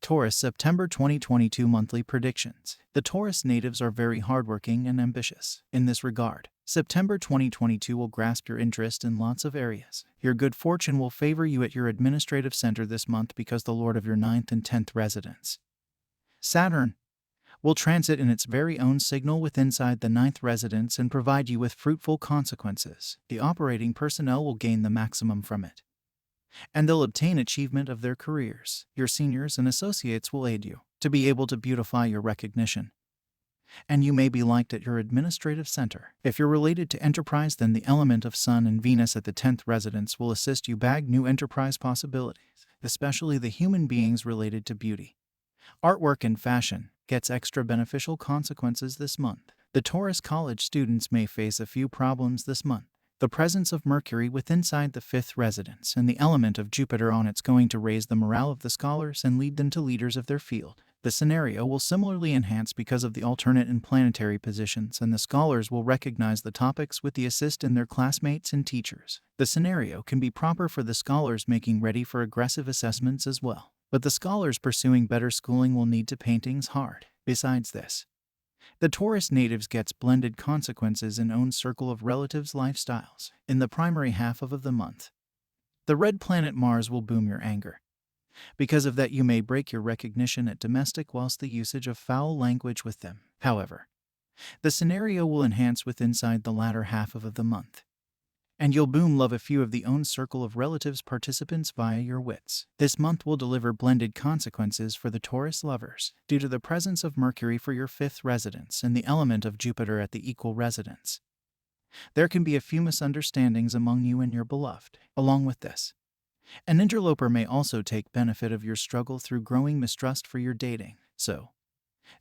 Taurus September 2022 monthly predictions. The Taurus natives are very hardworking and ambitious. In this regard, September 2022 will grasp your interest in lots of areas. Your good fortune will favor you at your administrative center this month because the lord of your 9th and 10th residence, Saturn, will transit in its very own signal with inside the 9th residence and provide you with fruitful consequences. The operating personnel will gain the maximum from it, and they'll obtain achievement of their careers. Your seniors and associates will aid you to be able to beautify your recognition, and you may be liked at your administrative center. If you're related to enterprise, then the element of Sun and Venus at the 10th residence will assist you bag new enterprise possibilities, especially the human beings related to beauty, artwork, and fashion gets extra beneficial consequences this month. The Taurus college students may face a few problems this month. The presence of Mercury with inside the 5th residence and the element of Jupiter on it's going to raise the morale of the scholars and lead them to leaders of their field. The scenario will similarly enhance because of the alternate and planetary positions, and the scholars will recognize the topics with the assist in their classmates and teachers. The scenario can be proper for the scholars making ready for aggressive assessments as well, but the scholars pursuing better schooling will need to paintings hard. Besides this, the Taurus natives gets blended consequences in own circle of relatives' lifestyles. In the primary half of the month, the red planet Mars will boom your anger. Because of that, you may break your recognition at domestic whilst the usage of foul language with them. However, the scenario will enhance with inside the latter half of the month, and you'll boom love a few of the own circle of relatives participants via your wits. This month will deliver blended consequences for the Taurus lovers due to the presence of Mercury for your 5th residence and the element of Jupiter at the equal residence. There can be a few misunderstandings among you and your beloved. Along with this, an interloper may also take benefit of your struggle through growing mistrust for your dating. So,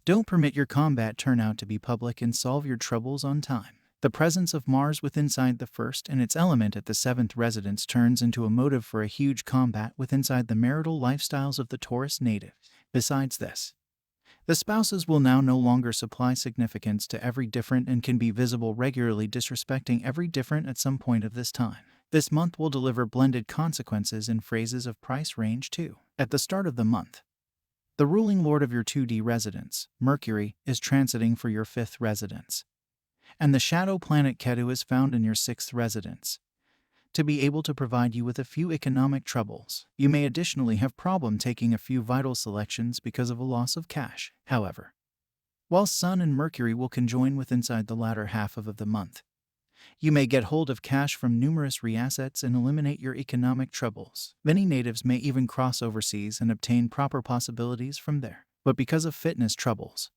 don't permit your combat turn out to be public and solve your troubles on time. The presence of Mars with inside the 1st and its element at the 7th residence turns into a motive for a huge combat with inside the marital lifestyles of the Taurus natives. Besides this, the spouses will now no longer supply significance to every different and can be visible regularly disrespecting every different at some point of this time. This month will deliver blended consequences in phrases of price range too. At the start of the month, the ruling lord of your 2D residence, Mercury, is transiting for your 5th residence, and the shadow planet Ketu is found in your 6th residence, to be able to provide you with a few economic troubles. You may additionally have problem taking a few vital selections because of a loss of cash. However, while Sun and Mercury will conjoin with inside the latter half of the month, you may get hold of cash from numerous reassets and eliminate your economic troubles. Many natives may even cross overseas and obtain proper possibilities from there. But because of fitness troubles,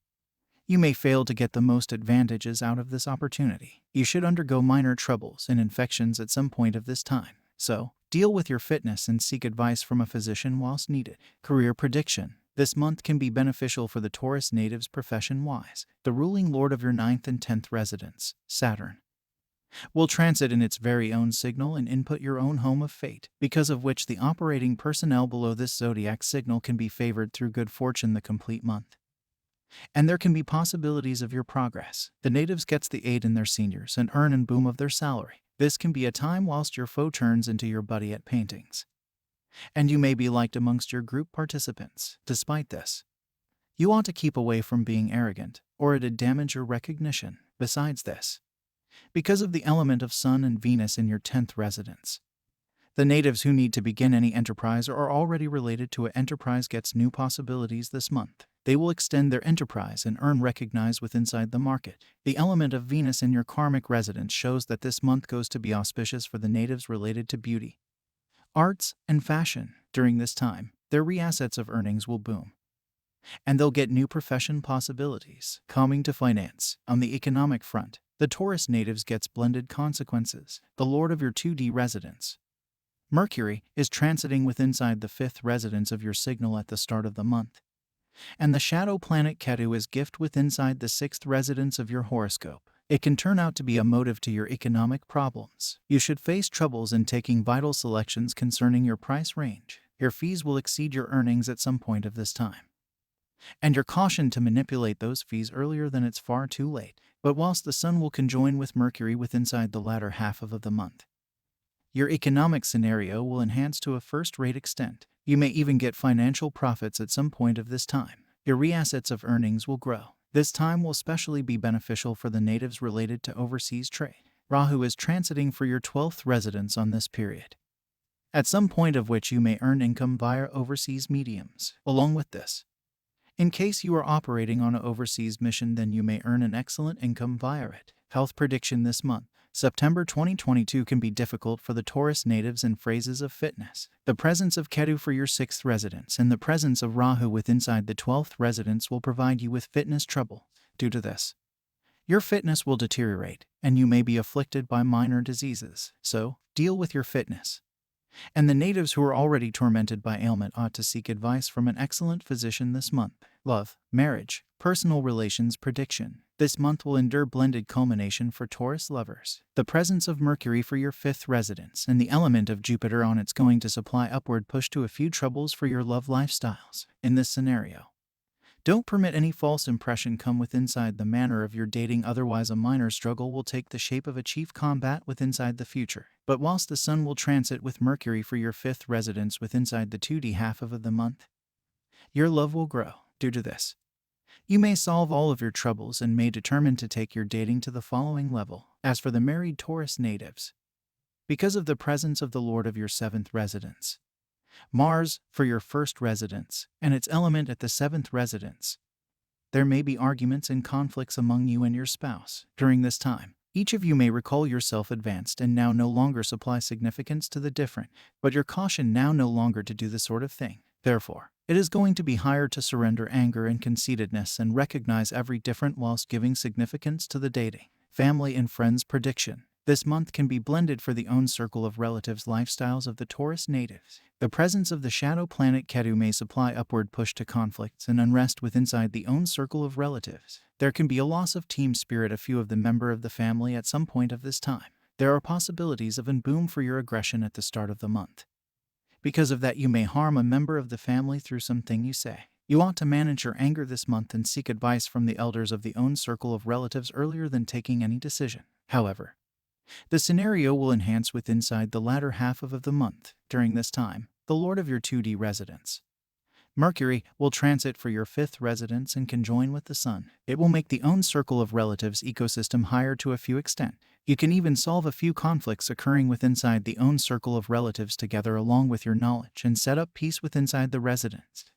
you may fail to get the most advantages out of this opportunity. You should undergo minor troubles and infections at some point of this time. So, deal with your fitness and seek advice from a physician whilst needed. Career prediction. This month can be beneficial for the Taurus natives profession-wise. The ruling lord of your 9th and 10th residence, Saturn, will transit in its very own signal and input your own home of fate, because of which the operating personnel below this zodiac signal can be favored through good fortune the complete month, and there can be possibilities of your progress. The natives gets the aid in their seniors and earn and boom of their salary. This can be a time whilst your foe turns into your buddy at paintings, and you may be liked amongst your group participants. Despite this, you ought to keep away from being arrogant, or it'd damage your recognition. Besides this, because of the element of Sun and Venus in your 10th residence, the natives who need to begin any enterprise or are already related to an enterprise gets new possibilities this month. They will extend their enterprise and earn recognize with inside the market. The element of Venus in your karmic residence shows that this month goes to be auspicious for the natives related to beauty, arts, and fashion. During this time, their reassets of earnings will boom, and they'll get new profession possibilities. Coming to finance. On the economic front, the Taurus natives gets blended consequences. The lord of your 2D residence, Mercury, is transiting with inside the 5th residence of your signal at the start of the month, and the shadow planet Ketu is gift with inside the 6th residence of your horoscope. It can turn out to be a motive to your economic problems. You should face troubles in taking vital selections concerning your price range. Your fees will exceed your earnings at some point of this time, and you're cautioned to manipulate those fees earlier than it's far too late. But whilst the Sun will conjoin with Mercury with inside the latter half of the month, your economic scenario will enhance to a first-rate extent. You may even get financial profits at some point of this time. Your reassets of earnings will grow. This time will especially be beneficial for the natives related to overseas trade. Rahu is transiting for your 12th residence on this period, at some point of which you may earn income via overseas mediums. Along with this, in case you are operating on an overseas mission, then you may earn an excellent income via it. Health prediction this month. September 2022 can be difficult for the Taurus natives in phases of fitness. The presence of Ketu for your 6th residence and the presence of Rahu with inside the 12th residence will provide you with fitness trouble. Due to this, your fitness will deteriorate and you may be afflicted by minor diseases. So, deal with your fitness. And the natives who are already tormented by ailment ought to seek advice from an excellent physician this month. Love, marriage, personal relations prediction. This month will endure blended culmination for Taurus lovers. The presence of Mercury for your 5th residence and the element of Jupiter on it's going to supply upward push to a few troubles for your love lifestyles. In this scenario, don't permit any false impression come with inside the manner of your dating, otherwise a minor struggle will take the shape of a chief combat with inside the future. But whilst the Sun will transit with Mercury for your 5th residence with inside the 2D half of the month, your love will grow. Due to this, you may solve all of your troubles and may determine to take your dating to the following level. As for the married Taurus natives, because of the presence of the Lord of your 7th residence, Mars, for your 1st residence, and its element at the 7th residence, there may be arguments and conflicts among you and your spouse. During this time, each of you may recall yourself advanced and now no longer supply significance to the different, but your caution now no longer to do this sort of thing. Therefore, it is going to be higher to surrender anger and conceitedness and recognize every different whilst giving significance to the dating. Family and friends prediction. This month can be blended for the own circle of relatives lifestyles of the Taurus natives. The presence of the shadow planet Ketu may supply upward push to conflicts and unrest with inside the own circle of relatives. There can be a loss of team spirit a few of the member of the family at some point of this time. There are possibilities of an boom for your aggression at the start of the month. Because of that, you may harm a member of the family through something you say. You ought to manage your anger this month and seek advice from the elders of the own circle of relatives earlier than taking any decision. However, the scenario will enhance with inside the latter half of the month. During this time, the Lord of your 2D residence, Mercury, will transit for your 5th residence and conjoin with the Sun. It will make the own circle of relatives ecosystem higher to a few extent. You can even solve a few conflicts occurring with inside the own circle of relatives together along with your knowledge and set up peace with inside the residence.